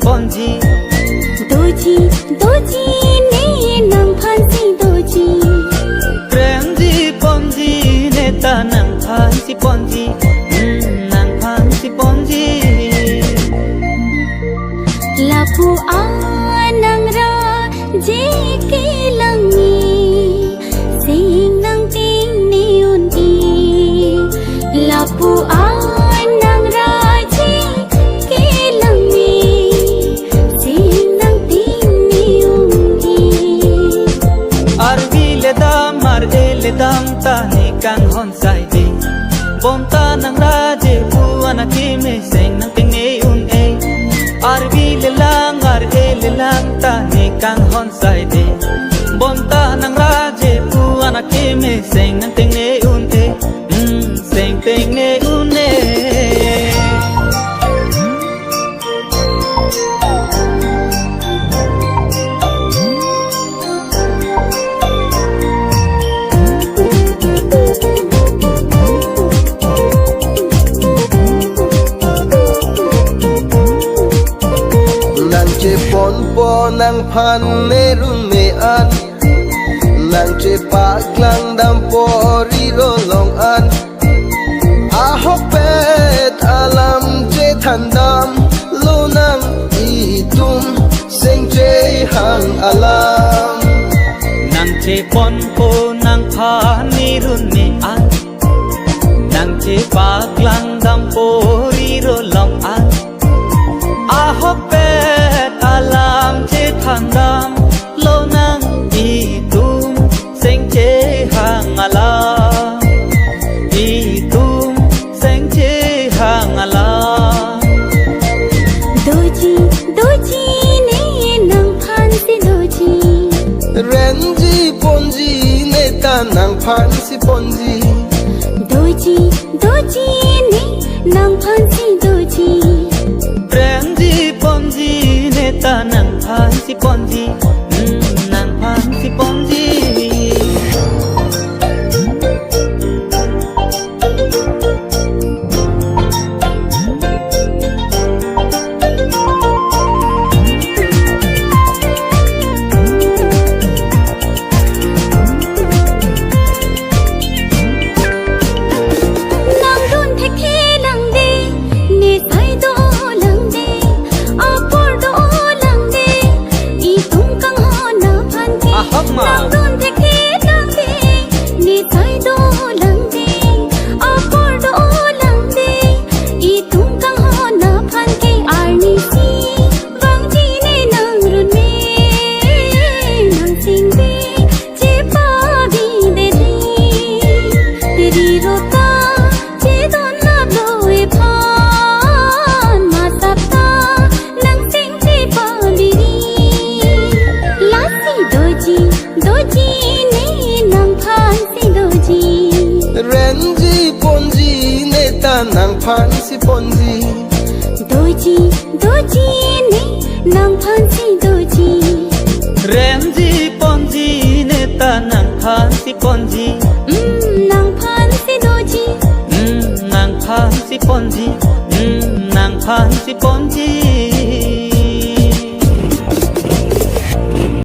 Ponji doji doji ne nang phansi doji Renji ponji ne ta nang phansi ponji nang phansi ponji lapu anang ra je ke langi sing nang ting ni undi lapu anang ra dam ta ni kang hon sai di bom ta nang ra je pu ana ki me sing nang ting ne un e arbi le lang ta ni kang hon sai di bom ta nang ra je pu ana ki me sing nang ting ne un e sing ting ne un e nang phan ne run me an nang che pa klang dam po ri ro long an a hok pet alam che than dam lo nang I tum sing che hang alam nang che pon po nang phan ni run me an nang che pa klang dam po ri ro long an a hok pet alam che than dam lo nang I tum sing che hang alam I tum sing che hang alam doji doji ne nang phansi doji renji ponji ne ta nang phan si ponji doji doji ne nang phansi doji renji ponji ne ta nang phansi ponji nang phansi ponji renji ponji ne ta nang phan si ponji doji doji ne nang phansi doji renji ponji ne ta nang phansi ponji nang phansi doji nang phansi ponji nang phansi ponji